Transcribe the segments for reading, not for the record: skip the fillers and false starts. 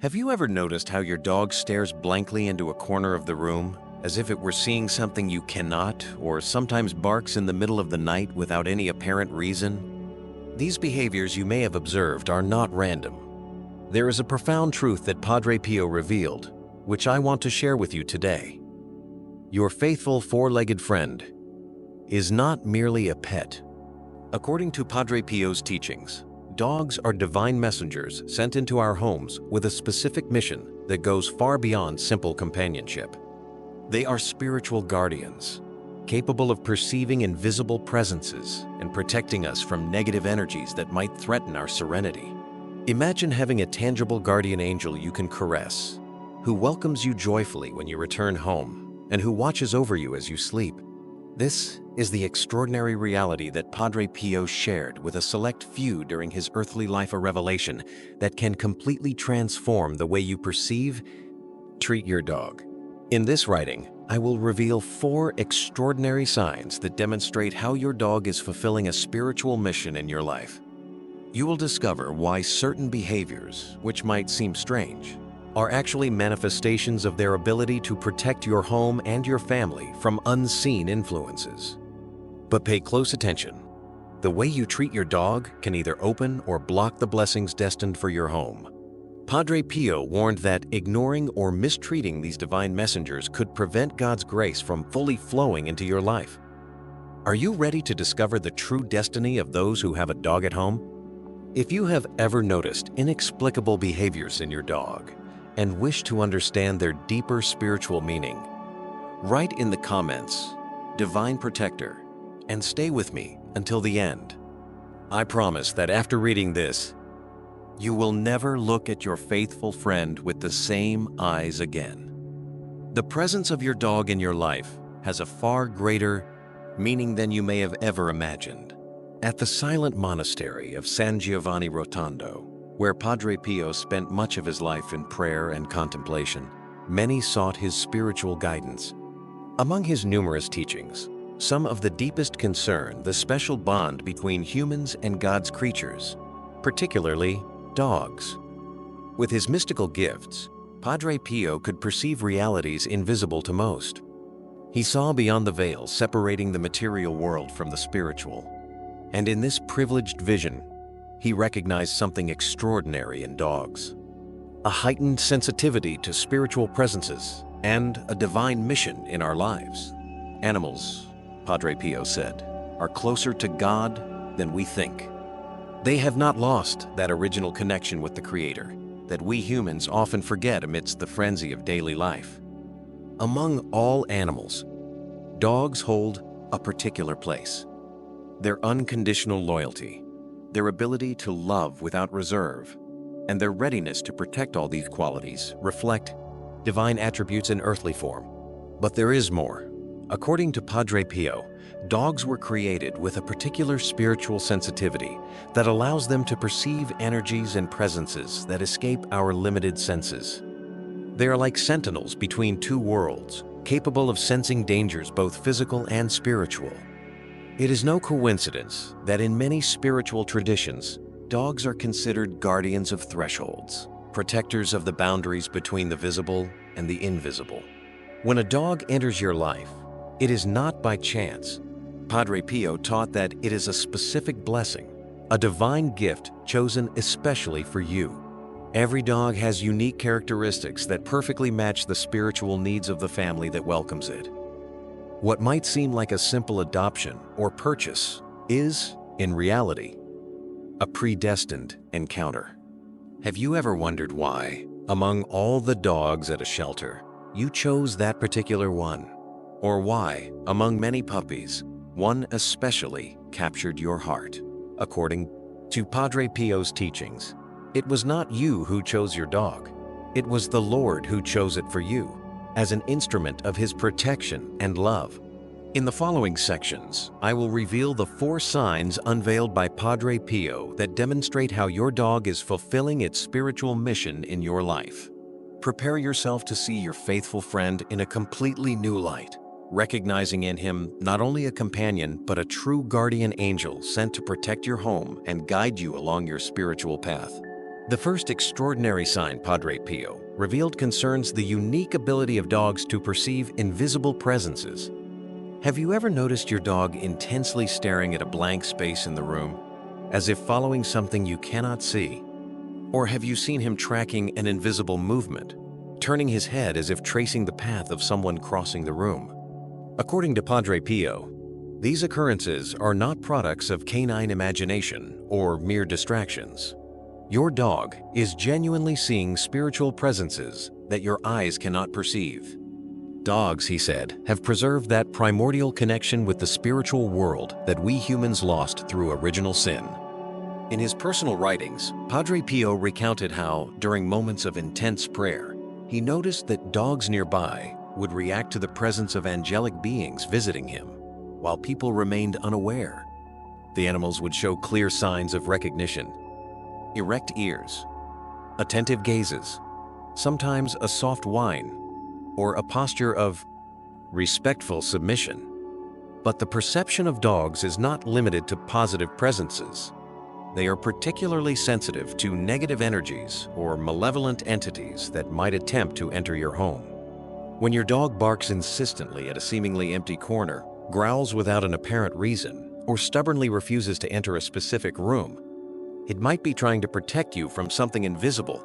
Have you ever noticed how your dog stares blankly into a corner of the room, as if it were seeing something you cannot, or sometimes barks in the middle of the night without any apparent reason? These behaviors you may have observed are not random. There is a profound truth that Padre Pio revealed, which I want to share with you today. Your faithful four-legged friend is not merely a pet. According to Padre Pio's teachings, dogs are divine messengers sent into our homes with a specific mission that goes far beyond simple companionship. They are spiritual guardians, capable of perceiving invisible presences and protecting us from negative energies that might threaten our serenity. Imagine having a tangible guardian angel you can caress, who welcomes you joyfully when you return home, and who watches over you as you sleep. This is the extraordinary reality that Padre Pio shared with a select few during his earthly life, a revelation that can completely transform the way you perceive, treat your dog. In this writing, I will reveal 4 extraordinary signs that demonstrate how your dog is fulfilling a spiritual mission in your life. You will discover why certain behaviors, which might seem strange, are actually manifestations of their ability to protect your home and your family from unseen influences. But pay close attention. The way you treat your dog can either open or block the blessings destined for your home. Padre Pio warned that ignoring or mistreating these divine messengers could prevent God's grace from fully flowing into your life. Are you ready to discover the true destiny of those who have a dog at home? If you have ever noticed inexplicable behaviors in your dog and wish to understand their deeper spiritual meaning, write in the comments, "Divine Protector," and stay with me until the end. I promise that after reading this, you will never look at your faithful friend with the same eyes again. The presence of your dog in your life has a far greater meaning than you may have ever imagined. At the silent monastery of San Giovanni Rotondo, where Padre Pio spent much of his life in prayer and contemplation, many sought his spiritual guidance. Among his numerous teachings, some of the deepest concern the special bond between humans and God's creatures, particularly dogs. With his mystical gifts, Padre Pio could perceive realities invisible to most. He saw beyond the veil separating the material world from the spiritual. And in this privileged vision, he recognized something extraordinary in dogs: a heightened sensitivity to spiritual presences and a divine mission in our lives. Animals, Padre Pio said, are closer to God than we think. They have not lost that original connection with the Creator that we humans often forget amidst the frenzy of daily life. Among all animals, dogs hold a particular place. Their unconditional loyalty, their ability to love without reserve, and their readiness to protect all these qualities reflect divine attributes in earthly form. But there is more. According to Padre Pio, dogs were created with a particular spiritual sensitivity that allows them to perceive energies and presences that escape our limited senses. They are like sentinels between two worlds, capable of sensing dangers both physical and spiritual. It is no coincidence that in many spiritual traditions, dogs are considered guardians of thresholds, protectors of the boundaries between the visible and the invisible. When a dog enters your life, it is not by chance. Padre Pio taught that it is a specific blessing, a divine gift chosen especially for you. Every dog has unique characteristics that perfectly match the spiritual needs of the family that welcomes it. What might seem like a simple adoption or purchase is, in reality, a predestined encounter. Have you ever wondered why, among all the dogs at a shelter, you chose that particular one? Or why, among many puppies, one especially captured your heart? According to Padre Pio's teachings, it was not you who chose your dog. It was the Lord who chose it for you, as an instrument of His protection and love. In the following sections, I will reveal the 4 signs unveiled by Padre Pio that demonstrate how your dog is fulfilling its spiritual mission in your life. Prepare yourself to see your faithful friend in a completely new light, recognizing in him not only a companion, but a true guardian angel sent to protect your home and guide you along your spiritual path. The first extraordinary sign Padre Pio revealed concerns the unique ability of dogs to perceive invisible presences. Have you ever noticed your dog intensely staring at a blank space in the room, as if following something you cannot see? Or have you seen him tracking an invisible movement, turning his head as if tracing the path of someone crossing the room? According to Padre Pio, these occurrences are not products of canine imagination or mere distractions. Your dog is genuinely seeing spiritual presences that your eyes cannot perceive. Dogs, he said, have preserved that primordial connection with the spiritual world that we humans lost through original sin. In his personal writings, Padre Pio recounted how, during moments of intense prayer, he noticed that dogs nearby would react to the presence of angelic beings visiting him, while people remained unaware. The animals would show clear signs of recognition: erect ears, attentive gazes, sometimes a soft whine, or a posture of respectful submission. But the perception of dogs is not limited to positive presences. They are particularly sensitive to negative energies or malevolent entities that might attempt to enter your home. When your dog barks insistently at a seemingly empty corner, growls without an apparent reason, or stubbornly refuses to enter a specific room, it might be trying to protect you from something invisible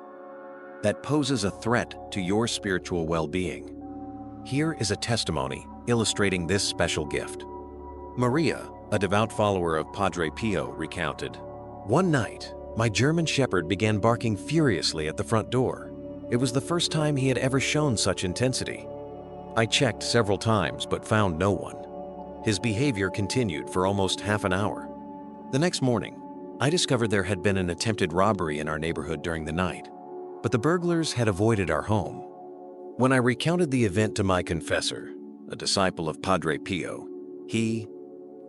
that poses a threat to your spiritual well-being. Here is a testimony illustrating this special gift. Maria, a devout follower of Padre Pio, recounted, "One night, my German Shepherd began barking furiously at the front door. It was the first time he had ever shown such intensity. I checked several times but found no one. His behavior continued for almost half an hour. The next morning, I discovered there had been an attempted robbery in our neighborhood during the night, but the burglars had avoided our home. When I recounted the event to my confessor, a disciple of Padre Pio, he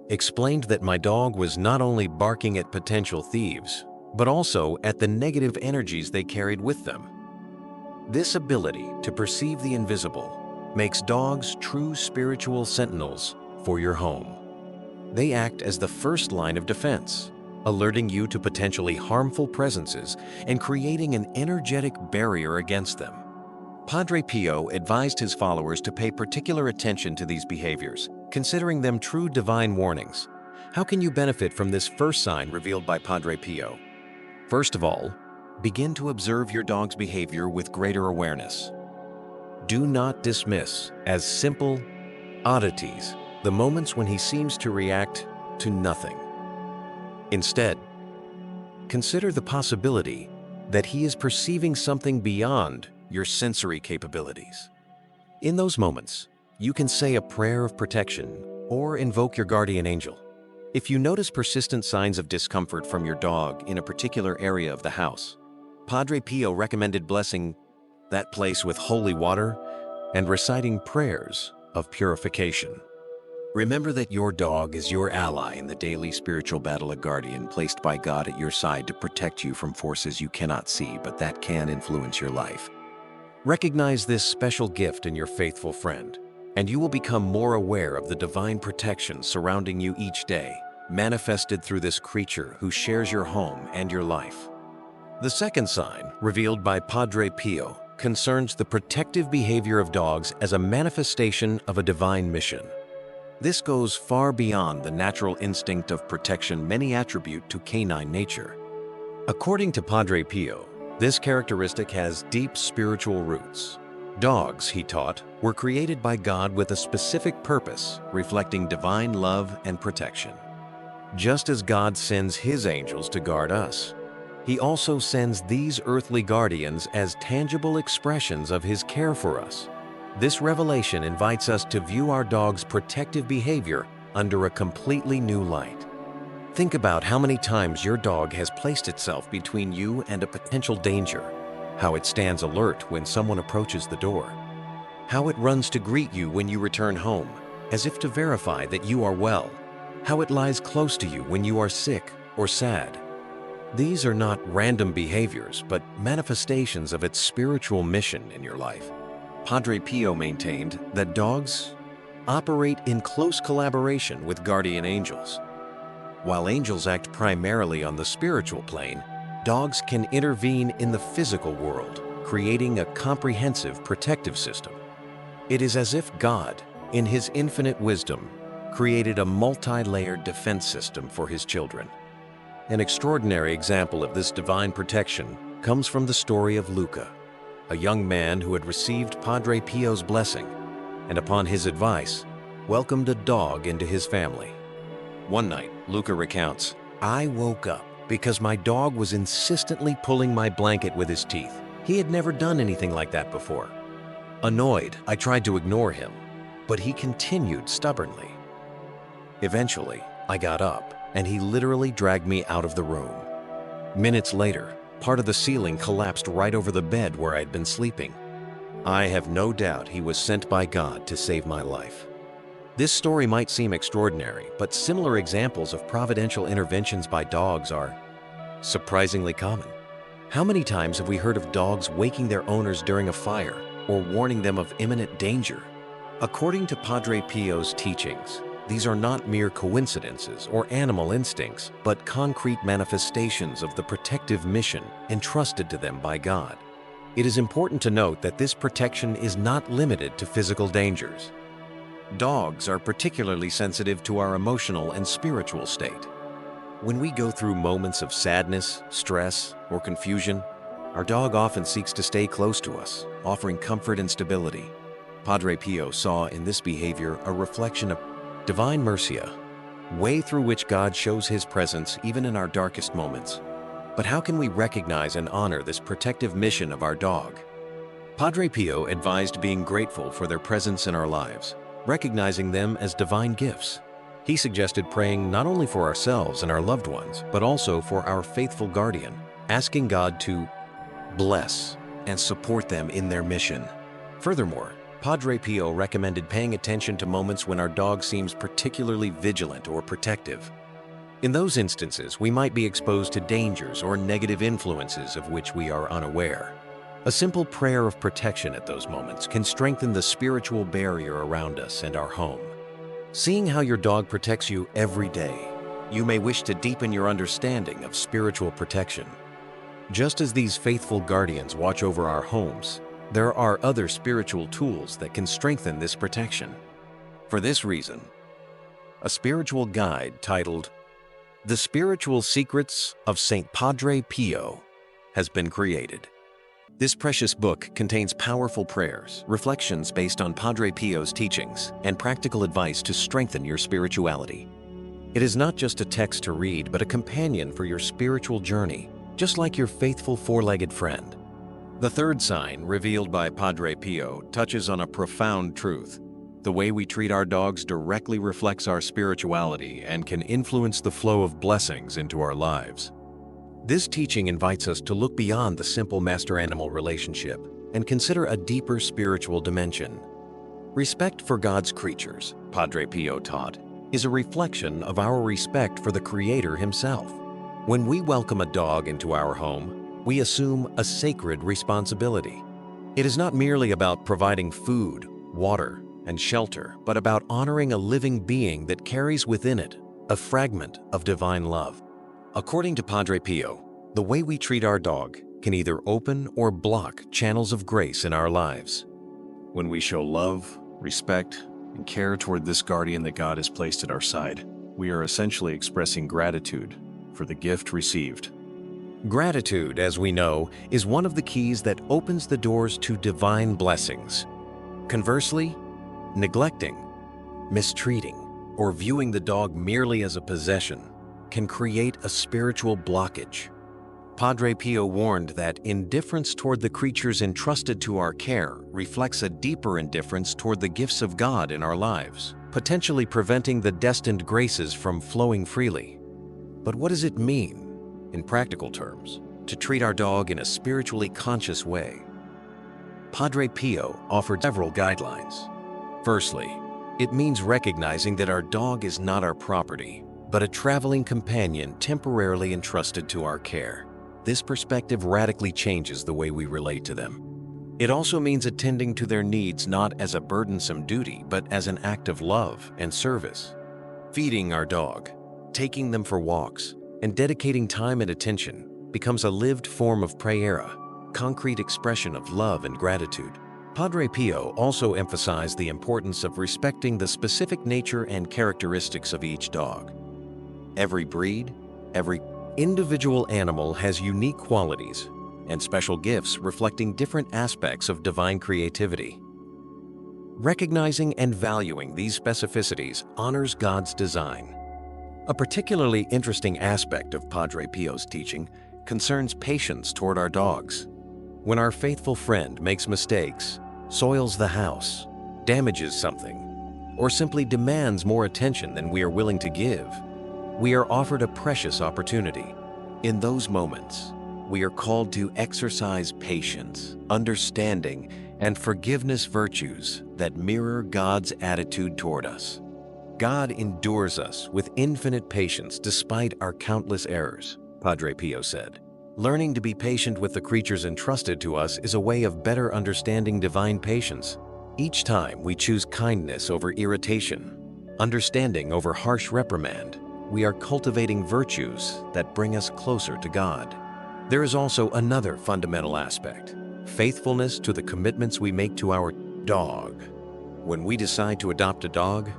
explained that my dog was not only barking at potential thieves, but also at the negative energies they carried with them. This ability to perceive the invisible makes dogs true spiritual sentinels for your home. They act as the first line of defense, alerting you to potentially harmful presences and creating an energetic barrier against them." Padre Pio advised his followers to pay particular attention to these behaviors, considering them true divine warnings. How can you benefit from this first sign revealed by Padre Pio? First of all, begin to observe your dog's behavior with greater awareness. Do not dismiss as simple oddities the moments when he seems to react to nothing. Instead, consider the possibility that he is perceiving something beyond your sensory capabilities. In those moments, you can say a prayer of protection or invoke your guardian angel. If you notice persistent signs of discomfort from your dog in a particular area of the house, Padre Pio recommended blessing that place with holy water and reciting prayers of purification. Remember that your dog is your ally in the daily spiritual battle, a guardian placed by God at your side to protect you from forces you cannot see but that can influence your life. Recognize this special gift in your faithful friend, and you will become more aware of the divine protection surrounding you each day, manifested through this creature who shares your home and your life. The second sign, revealed by Padre Pio, concerns the protective behavior of dogs as a manifestation of a divine mission. This goes far beyond the natural instinct of protection many attribute to canine nature. According to Padre Pio, this characteristic has deep spiritual roots. Dogs, he taught, were created by God with a specific purpose, reflecting divine love and protection. Just as God sends His angels to guard us, He also sends these earthly guardians as tangible expressions of His care for us. This revelation invites us to view our dog's protective behavior under a completely new light. Think about how many times your dog has placed itself between you and a potential danger, how it stands alert when someone approaches the door, how it runs to greet you when you return home, as if to verify that you are well, how it lies close to you when you are sick or sad. These are not random behaviors, but manifestations of its spiritual mission in your life. Padre Pio maintained that dogs operate in close collaboration with guardian angels. While angels act primarily on the spiritual plane, Dogs can intervene in the physical world, creating a comprehensive protective system. It is as if God, in His infinite wisdom, created a multi-layered defense system for His children. An extraordinary example of this divine protection comes from the story of Luca, a young man who had received Padre Pio's blessing and, upon his advice, welcomed a dog into his family. One night, Luca recounts, "I woke up because my dog was insistently pulling my blanket with his teeth. He had never done anything like that before. Annoyed, I tried to ignore him, but he continued stubbornly. Eventually, I got up, and he literally dragged me out of the room. Minutes later, part of the ceiling collapsed right over the bed where I'd been sleeping. I have no doubt he was sent by God to save my life." This story might seem extraordinary, but similar examples of providential interventions by dogs are surprisingly common. How many times have we heard of dogs waking their owners during a fire or warning them of imminent danger? According to Padre Pio's teachings, these are not mere coincidences or animal instincts, but concrete manifestations of the protective mission entrusted to them by God. It is important to note that this protection is not limited to physical dangers. Dogs are particularly sensitive to our emotional and spiritual state. When we go through moments of sadness, stress, or confusion, our dog often seeks to stay close to us, offering comfort and stability. Padre Pio saw in this behavior a reflection of divine mercia, way through which God shows His presence even in our darkest moments. But how can we recognize and honor this protective mission of our dog? Padre Pio advised being grateful for their presence in our lives, recognizing them as divine gifts. He suggested praying not only for ourselves and our loved ones, but also for our faithful guardian, asking God to bless and support them in their mission. Furthermore, Padre Pio recommended paying attention to moments when our dog seems particularly vigilant or protective. In those instances, we might be exposed to dangers or negative influences of which we are unaware. A simple prayer of protection at those moments can strengthen the spiritual barrier around us and our home. Seeing how your dog protects you every day, you may wish to deepen your understanding of spiritual protection. Just as these faithful guardians watch over our homes, there are other spiritual tools that can strengthen this protection. For this reason, a spiritual guide titled "The Spiritual Secrets of Saint Padre Pio" has been created. This precious book contains powerful prayers, reflections based on Padre Pio's teachings, and practical advice to strengthen your spirituality. It is not just a text to read, but a companion for your spiritual journey, just like your faithful four-legged friend. The third sign, revealed by Padre Pio, touches on a profound truth. The way we treat our dogs directly reflects our spirituality and can influence the flow of blessings into our lives. This teaching invites us to look beyond the simple master-animal relationship and consider a deeper spiritual dimension. Respect for God's creatures, Padre Pio taught, is a reflection of our respect for the Creator Himself. When we welcome a dog into our home, we assume a sacred responsibility. It is not merely about providing food, water, and shelter, but about honoring a living being that carries within it a fragment of divine love. According to Padre Pio, the way we treat our dog can either open or block channels of grace in our lives. When we show love, respect, and care toward this guardian that God has placed at our side, we are essentially expressing gratitude for the gift received. Gratitude, as we know, is one of the keys that opens the doors to divine blessings. Conversely, neglecting, mistreating, or viewing the dog merely as a possession can create a spiritual blockage. Padre Pio warned that indifference toward the creatures entrusted to our care reflects a deeper indifference toward the gifts of God in our lives, potentially preventing the destined graces from flowing freely. But what does it mean, in practical terms, to treat our dog in a spiritually conscious way? Padre Pio offered several guidelines. Firstly, it means recognizing that our dog is not our property, but a traveling companion temporarily entrusted to our care. This perspective radically changes the way we relate to them. It also means attending to their needs not as a burdensome duty, but as an act of love and service. Feeding our dog, taking them for walks, and dedicating time and attention becomes a lived form of prayer, concrete expression of love and gratitude. Padre Pio also emphasized the importance of respecting the specific nature and characteristics of each dog. Every breed, every individual animal has unique qualities and special gifts reflecting different aspects of divine creativity. Recognizing and valuing these specificities honors God's design. A particularly interesting aspect of Padre Pio's teaching concerns patience toward our dogs. When our faithful friend makes mistakes, soils the house, damages something, or simply demands more attention than we are willing to give, we are offered a precious opportunity. In those moments, we are called to exercise patience, understanding, and forgiveness virtues that mirror God's attitude toward us. God endures us with infinite patience despite our countless errors, Padre Pio said. Learning to be patient with the creatures entrusted to us is a way of better understanding divine patience. Each time we choose kindness over irritation, understanding over harsh reprimand, we are cultivating virtues that bring us closer to God. There is also another fundamental aspect: faithfulness to the commitments we make to our dog. When we decide to adopt a dog,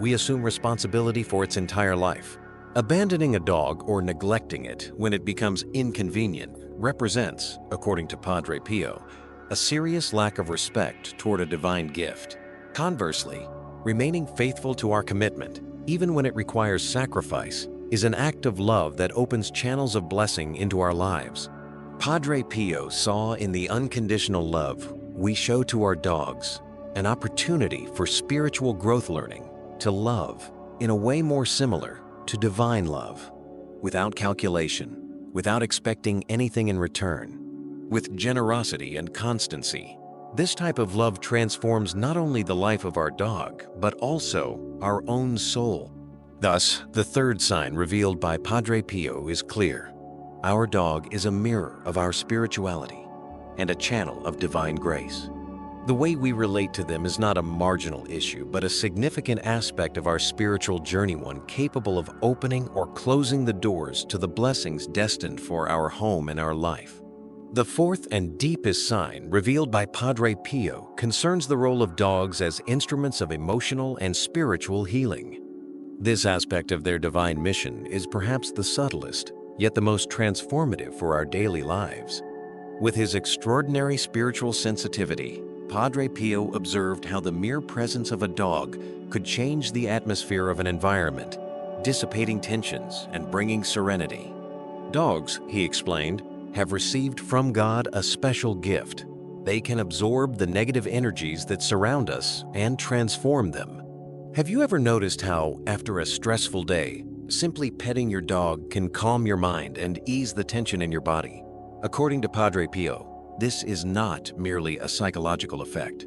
we assume responsibility for its entire life. Abandoning a dog or neglecting it when it becomes inconvenient represents, according to Padre Pio, a serious lack of respect toward a divine gift. Conversely, remaining faithful to our commitment, even when it requires sacrifice, is an act of love that opens channels of blessing into our lives. Padre Pio saw in the unconditional love we show to our dogs an opportunity for spiritual growth, learning to love in a way more similar to divine love, without calculation, without expecting anything in return, with generosity and constancy. This type of love transforms not only the life of our dog, but also our own soul. Thus, the third sign revealed by Padre Pio is clear. Our dog is a mirror of our spirituality and a channel of divine grace. The way we relate to them is not a marginal issue, but a significant aspect of our spiritual journey, one capable of opening or closing the doors to the blessings destined for our home and our life. The fourth and deepest sign revealed by Padre Pio concerns the role of dogs as instruments of emotional and spiritual healing. This aspect of their divine mission is perhaps the subtlest, yet the most transformative for our daily lives. With his extraordinary spiritual sensitivity, Padre Pio observed how the mere presence of a dog could change the atmosphere of an environment, dissipating tensions and bringing serenity. Dogs, he explained, have received from God a special gift. They can absorb the negative energies that surround us and transform them. Have you ever noticed how, after a stressful day, simply petting your dog can calm your mind and ease the tension in your body? According to Padre Pio, this is not merely a psychological effect.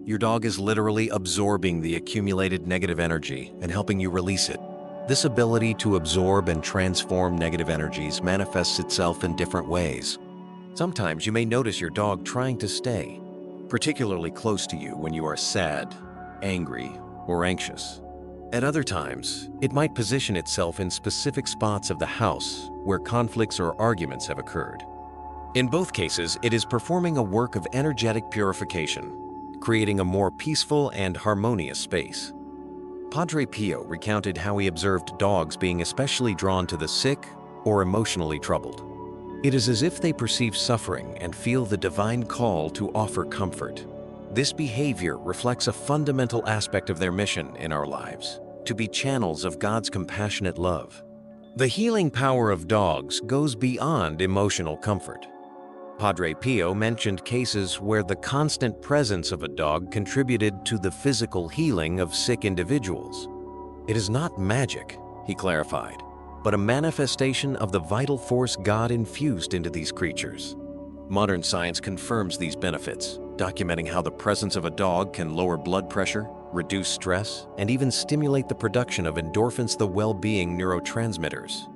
Your dog is literally absorbing the accumulated negative energy and helping you release it. This ability to absorb and transform negative energies manifests itself in different ways. Sometimes you may notice your dog trying to stay particularly close to you when you are sad, angry, or anxious. At other times, it might position itself in specific spots of the house where conflicts or arguments have occurred. In both cases, it is performing a work of energetic purification, creating a more peaceful and harmonious space. Padre Pio recounted how he observed dogs being especially drawn to the sick or emotionally troubled. It is as if they perceive suffering and feel the divine call to offer comfort. This behavior reflects a fundamental aspect of their mission in our lives, to be channels of God's compassionate love. The healing power of dogs goes beyond emotional comfort. Padre Pio mentioned cases where the constant presence of a dog contributed to the physical healing of sick individuals. It is not magic, he clarified, but a manifestation of the vital force God infused into these creatures. Modern science confirms these benefits, documenting how the presence of a dog can lower blood pressure, reduce stress, and even stimulate the production of endorphins, the well-being neurotransmitters.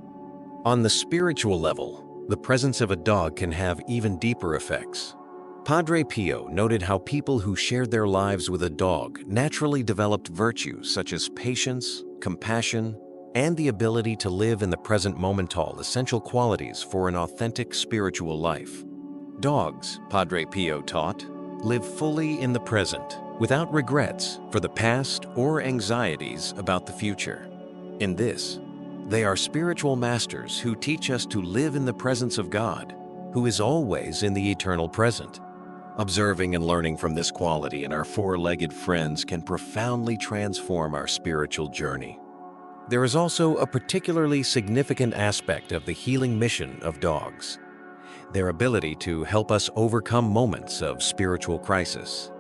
On the spiritual level, the presence of a dog can have even deeper effects. Padre Pio noted how people who shared their lives with a dog naturally developed virtues such as patience, compassion, and the ability to live in the present moment, all essential qualities for an authentic spiritual life. Dogs, Padre Pio taught, live fully in the present, without regrets for the past or anxieties about the future. In this, they are spiritual masters who teach us to live in the presence of God, who is always in the eternal present. Observing and learning from this quality in our four-legged friends can profoundly transform our spiritual journey. There is also a particularly significant aspect of the healing mission of dogs: their ability to help us overcome moments of spiritual crisis.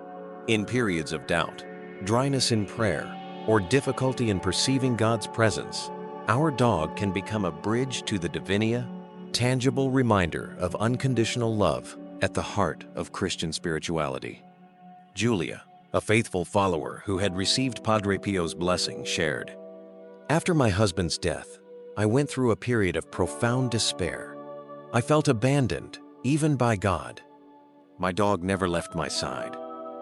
In periods of doubt, dryness in prayer, or difficulty in perceiving God's presence, our dog can become a bridge to the divinia, tangible reminder of unconditional love at the heart of Christian spirituality. Julia, a faithful follower who had received Padre Pio's blessing, shared, "After my husband's death, I went through a period of profound despair. I felt abandoned, even by God. My dog never left my side.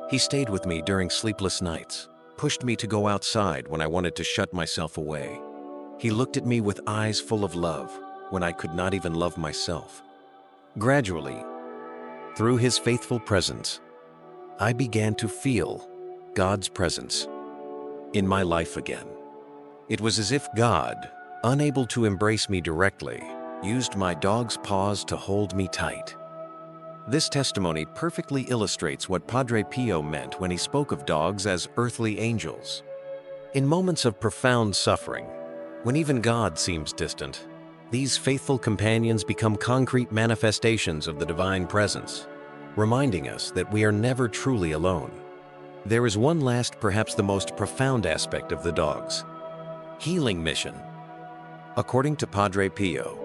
He stayed with me during sleepless nights, pushed me to go outside when I wanted to shut myself away. He looked at me with eyes full of love when I could not even love myself. Gradually, through his faithful presence, I began to feel God's presence in my life again. It was as if God, unable to embrace me directly, used my dog's paws to hold me tight." This testimony perfectly illustrates what Padre Pio meant when he spoke of dogs as earthly angels. In moments of profound suffering, when even God seems distant, these faithful companions become concrete manifestations of the divine presence, reminding us that we are never truly alone. There is one last, perhaps the most profound aspect of the dog's healing mission. According to Padre Pio,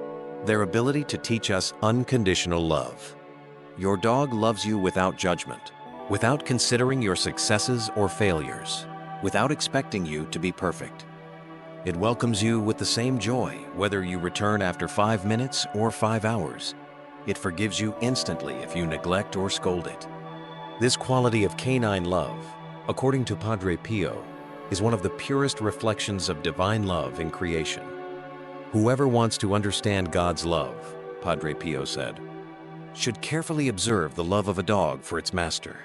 their ability to teach us unconditional love. Your dog loves you without judgment, without considering your successes or failures, without expecting you to be perfect. It welcomes you with the same joy, whether you return after 5 minutes or 5 hours. It forgives you instantly if you neglect or scold it. This quality of canine love, according to Padre Pio, is one of the purest reflections of divine love in creation. Whoever wants to understand God's love, Padre Pio said, should carefully observe the love of a dog for its master.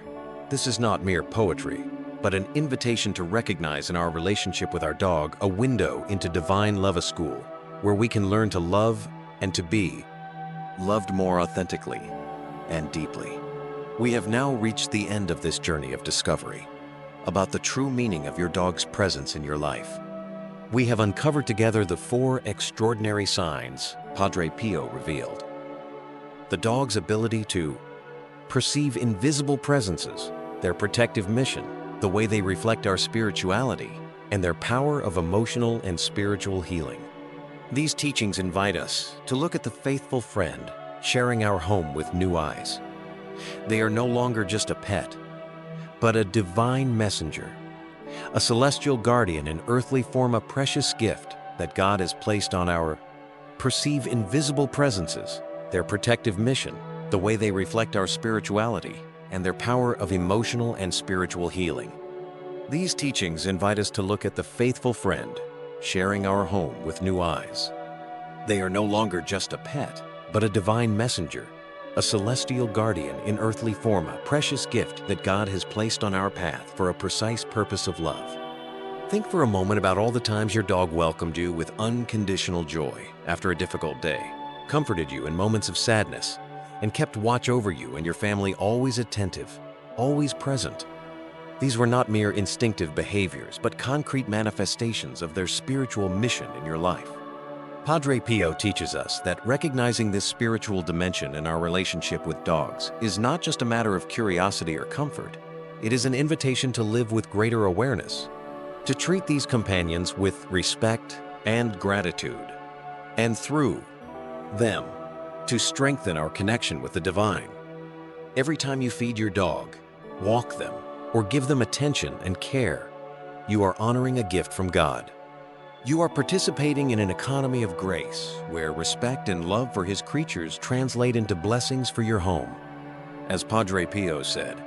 This is not mere poetry, but an invitation to recognize in our relationship with our dog a window into divine love, a school where we can learn to love and to be loved more authentically and deeply. We have now reached the end of this journey of discovery about the true meaning of your dog's presence in your life. We have uncovered together the 4 extraordinary signs Padre Pio revealed. The dog's ability to perceive invisible presences, their protective mission, the way they reflect our spirituality, and their power of emotional and spiritual healing. These teachings invite us to look at the faithful friend sharing our home with new eyes. They are no longer just a pet, but a divine messenger, a celestial guardian in earthly form, a precious gift that God has placed on our perceive invisible presences, their protective mission, the way they reflect our spirituality, and their power of emotional and spiritual healing. These teachings invite us to look at the faithful friend sharing our home with new eyes. They are no longer just a pet, but a divine messenger, a celestial guardian in earthly form, a precious gift that God has placed on our path for a precise purpose of love. Think for a moment about all the times your dog welcomed you with unconditional joy after a difficult day, comforted you in moments of sadness, and kept watch over you and your family, always attentive, always present. These were not mere instinctive behaviors, but concrete manifestations of their spiritual mission in your life. Padre Pio teaches us that recognizing this spiritual dimension in our relationship with dogs is not just a matter of curiosity or comfort. It is an invitation to live with greater awareness, to treat these companions with respect and gratitude, and through them, to strengthen our connection with the divine. Every time you feed your dog, walk them, or give them attention and care, you are honoring a gift from God. You are participating in an economy of grace where respect and love for His creatures translate into blessings for your home. As Padre Pio said,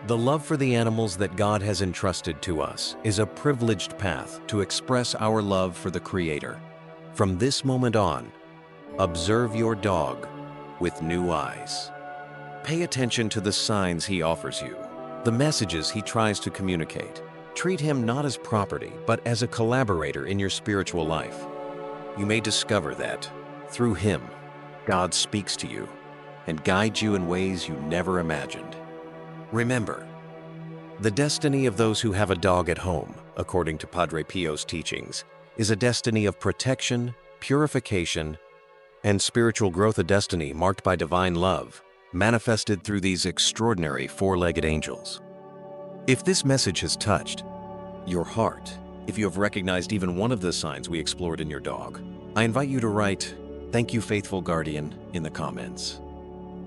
The love for the animals that God has entrusted to us is a privileged path to express our love for the Creator. From this moment on, observe your dog with new eyes. Pay attention to the signs he offers you, the messages he tries to communicate. Treat him not as property, but as a collaborator in your spiritual life. You may discover that, through him, God speaks to you and guides you in ways you never imagined. Remember, the destiny of those who have a dog at home, according to Padre Pio's teachings, is a destiny of protection, purification, and spiritual growth, a destiny marked by divine love, manifested through these extraordinary four-legged angels. If this message has touched your heart, if you have recognized even one of the signs we explored in your dog, I invite you to write, "Thank you, faithful guardian," in the comments.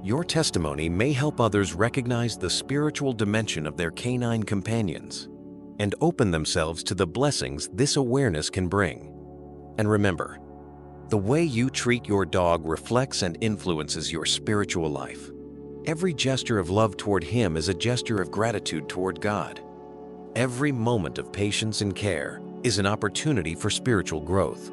Your testimony may help others recognize the spiritual dimension of their canine companions and open themselves to the blessings this awareness can bring. And remember, the way you treat your dog reflects and influences your spiritual life. Every gesture of love toward him is a gesture of gratitude toward God. Every moment of patience and care is an opportunity for spiritual growth.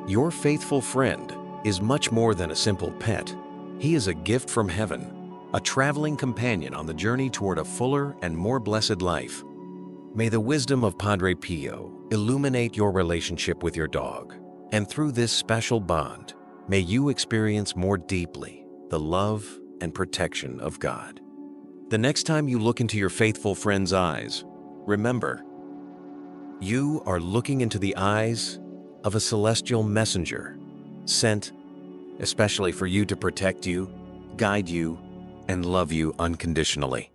Your faithful friend is much more than a simple pet. He is a gift from heaven, a traveling companion on the journey toward a fuller and more blessed life. May the wisdom of Padre Pio illuminate your relationship with your dog, and through this special bond, may you experience more deeply the love and protection of God. The next time you look into your faithful friend's eyes, remember, you are looking into the eyes of a celestial messenger sent especially for you to protect you, guide you, and love you unconditionally.